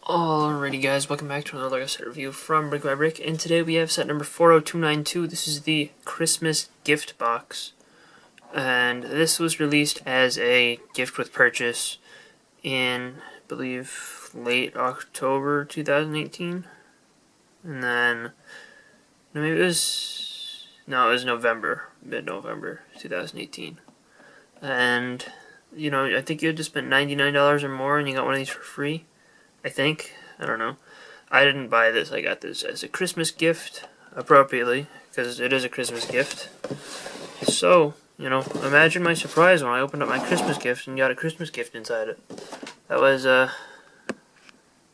Alrighty guys, welcome back to another set review from BrickByBrick, and today we have set number 40292. This is the Christmas gift box, and this was released as a gift with purchase in, I believe, late October 2018, and then, maybe it was November, mid-November 2018, and, I think you had to spend $99 or more and you got one of these for free. I think. I don't know. I didn't buy this. I got this as a Christmas gift, appropriately, because it is a Christmas gift. So, imagine my surprise when I opened up my Christmas gift and got a Christmas gift inside it. That was,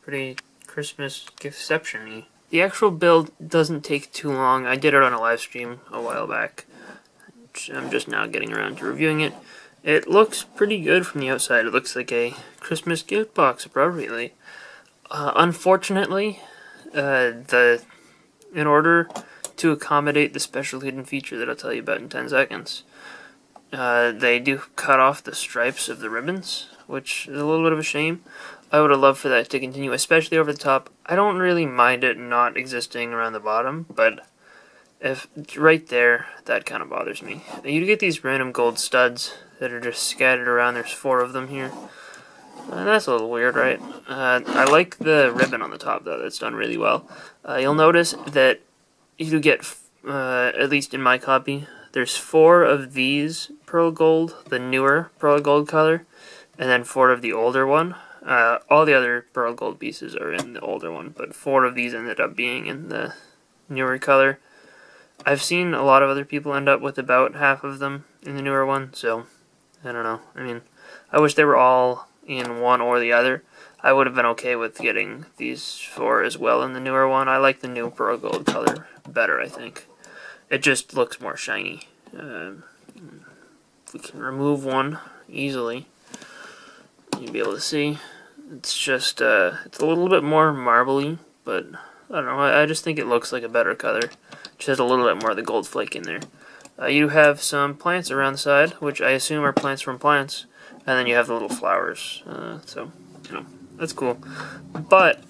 pretty Christmas giftception-y. The actual build doesn't take too long. I did it on a live stream a while back. I'm just now getting around to reviewing it. It looks pretty good from the outside. It looks like a Christmas gift box, appropriately. Unfortunately, in order to accommodate the special hidden feature that I'll tell you about in 10 seconds, they do cut off the stripes of the ribbons, which is a little bit of a shame. I would have loved for that to continue, especially over the top. I don't really mind it not existing around the bottom, but if right there, that kind of bothers me. You get these random gold studs that are just scattered around. There's 4 of them here. That's a little weird, right? I like the ribbon on the top, though. That's done really well. You'll notice that you get, at least in my copy, there's 4 of these pearl gold, the newer pearl gold color, and then 4 of the older one. All the other pearl gold pieces are in the older one, but 4 of these ended up being in the newer color. I've seen a lot of other people end up with about half of them in the newer one, so I don't know. I mean, I wish they were all in one or the other. I would have been okay with getting these 4 as well in the newer one. I like the new pearl gold color better, I think. It just looks more shiny. We can remove one easily. You'll be able to see. It's just, it's a little bit more marbly, but I don't know. I just think it looks like a better color. Just has a little bit more of the gold flake in there. You have some plants around the side, which I assume are plants from plants. And then you have the little flowers, so, that's cool. But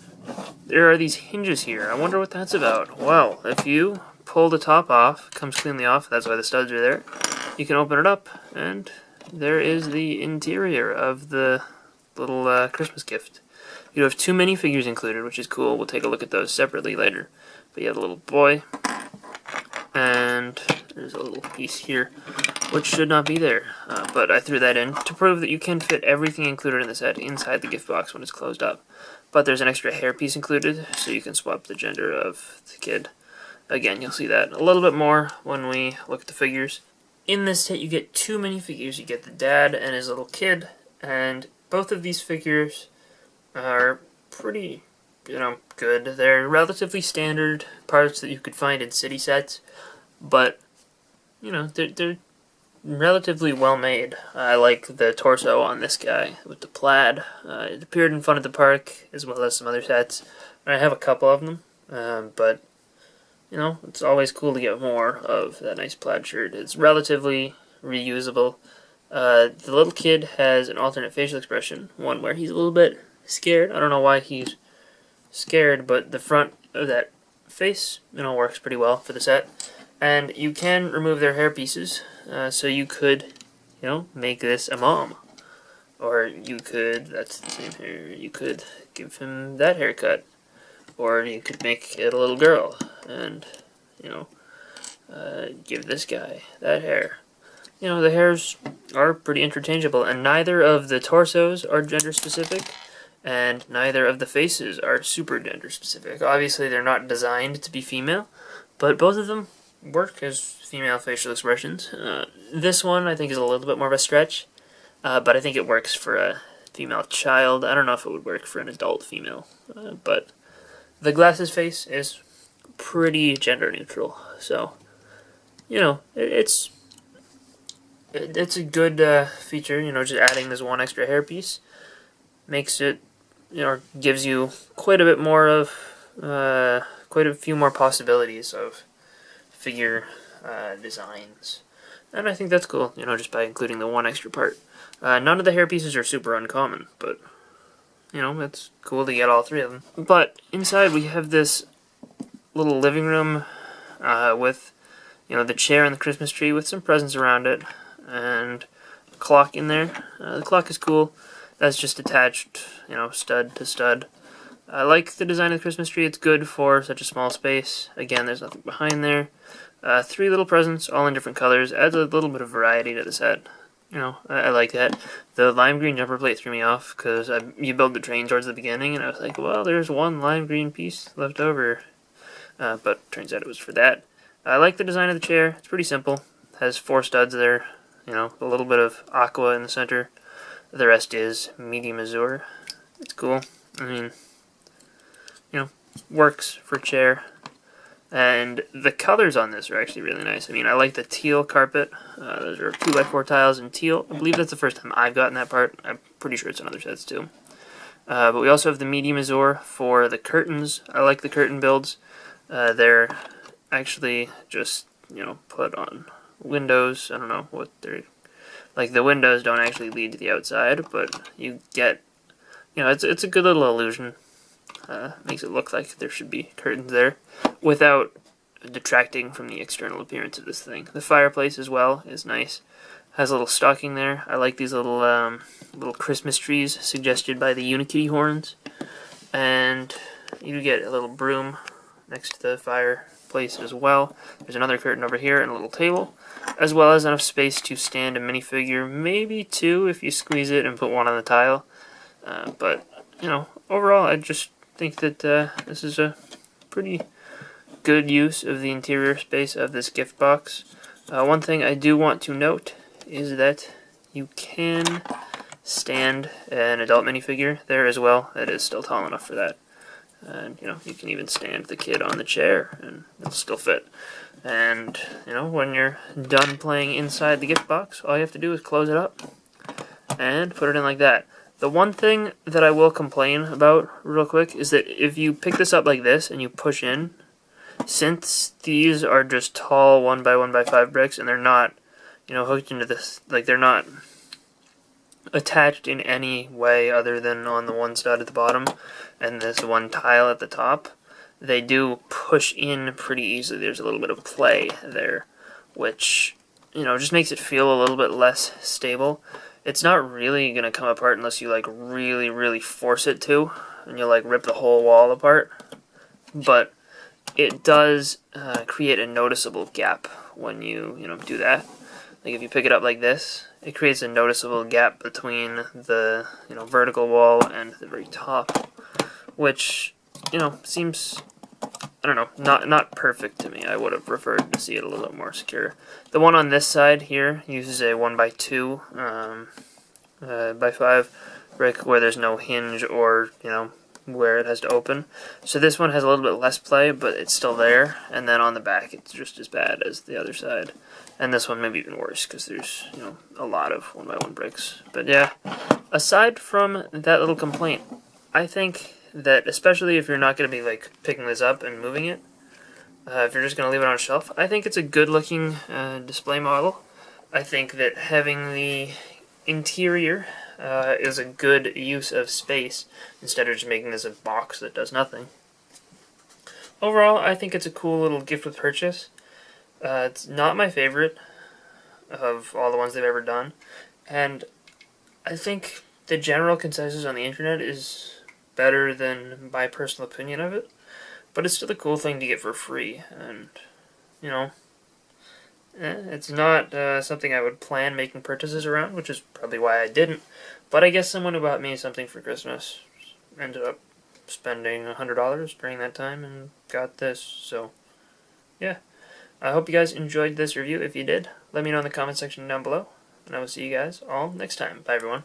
there are these hinges here. I wonder what that's about. Well, if you pull the top off, it comes cleanly off, that's why the studs are there, you can open it up, and there is the interior of the little Christmas gift. You have 2 minifigures included, which is cool. We'll take a look at those separately later. But you have a little boy, and there's a little piece here, which should not be there, but I threw that in to prove that you can fit everything included in the set inside the gift box when it's closed up. But there's an extra hair piece included, so you can swap the gender of the kid. Again, you'll see that a little bit more when we look at the figures. In this set, you get 2 minifigures. You get the dad and his little kid, and both of these figures are pretty, good. They're relatively standard parts that you could find in city sets, but they're relatively well made. I like the torso on this guy with the plaid. It appeared in Fun at the Park as well as some other sets. I have a couple of them, but it's always cool to get more of that nice plaid shirt. It's relatively reusable. The little kid has an alternate facial expression, one where he's a little bit scared. I don't know why he's scared, but the front of that face, works pretty well for the set. And you can remove their hair pieces, so you could, make this a mom. Or you could, that's the same hair, you could give him that haircut. Or you could make it a little girl, and, give this guy that hair. The hairs are pretty interchangeable, and neither of the torsos are gender specific, and neither of the faces are super gender specific. Obviously, they're not designed to be female, but both of them work as female facial expressions. This one I think is a little bit more of a stretch, but I think it works for a female child. I don't know if it would work for an adult female, but the glasses face is pretty gender neutral, so it's a good feature. Just adding this one extra hair piece makes it, gives you quite a bit more of quite a few more possibilities of figure designs, and I think that's cool, just by including the one extra part. None of the hair pieces are super uncommon, but you know, it's cool to get all three of them. But inside we have this little living room with, you know, the chair and the Christmas tree with some presents around it, and a clock in there. The clock is cool. That's just attached, you know, stud to stud. I like the design of the Christmas tree. It's good for such a small space. Again, there's nothing behind there. Three little presents, all in different colors. Adds a little bit of variety to the set. You know, I like that. The lime green jumper plate threw me off because you build the train towards the beginning, and I was like, well, there's one lime green piece left over. But turns out it was for that. I like the design of the chair. It's pretty simple. It has 4 studs there. You know, a little bit of aqua in the center. The rest is medium azure. It's cool. I mean, you know, works for chair. And the colors on this are actually really nice. I mean, I like the teal carpet. Those are 2x4 tiles in teal. I believe that's the first time I've gotten that part. I'm pretty sure it's in other sets too. But we also have the medium azure for the curtains. I like the curtain builds. They're actually just, you know, put on windows. I don't know what they're... Like, the windows don't actually lead to the outside, but you get... You know, it's a good little illusion. Makes it look like there should be curtains there without detracting from the external appearance of this thing. The fireplace as well is nice. Has a little stocking there. I like these little little Christmas trees suggested by the Unikitty horns. And you get a little broom next to the fireplace as well. There's another curtain over here and a little table, as well as enough space to stand a minifigure, maybe 2 if you squeeze it and put 1 on the tile. But, you know, overall I just think that this is a pretty good use of the interior space of this gift box. One thing I do want to note is that you can stand an adult minifigure there as well. It is still tall enough for that. And, you know, you can even stand the kid on the chair and it'll still fit. And, you know, when you're done playing inside the gift box, all you have to do is close it up and put it in like that. The one thing that I will complain about real quick is that if you pick this up like this and you push in, since these are just tall 1x1x5 bricks and they're not, you know, hooked into this, like they're not attached in any way other than on the one stud at the bottom and this one tile at the top, they do push in pretty easily. There's a little bit of play there, which, you know, just makes it feel a little bit less stable. It's not really going to come apart unless you, like, really, really force it to, and you'll, like, rip the whole wall apart. But it does create a noticeable gap when you know, do that. Like, if you pick it up like this, it creates a noticeable gap between the, you know, vertical wall and the very top, which, you know, seems... I don't know, not perfect to me. I would have preferred to see it a little bit more secure. The one on this side here uses a 1x2 by 5 brick where there's no hinge or, you know, where it has to open. So this one has a little bit less play, but it's still there. And then on the back, it's just as bad as the other side. And this one may be even worse because there's, you know, a lot of 1x1 bricks. But yeah, aside from that little complaint, I think that especially if you're not going to be like picking this up and moving it, if you're just going to leave it on a shelf, I think it's a good looking display model. I think that having the interior is a good use of space instead of just making this a box that does nothing. Overall, I think it's a cool little gift with purchase. It's not my favorite of all the ones they've ever done, and I think the general consensus on the internet is better than my personal opinion of it, but it's still a cool thing to get for free, and, you know, it's not something I would plan making purchases around, which is probably why I didn't, but I guess someone who bought me something for Christmas ended up spending $100 during that time and got this, so, yeah. I hope you guys enjoyed this review. If you did, let me know in the comment section down below, and I will see you guys all next time. Bye, everyone.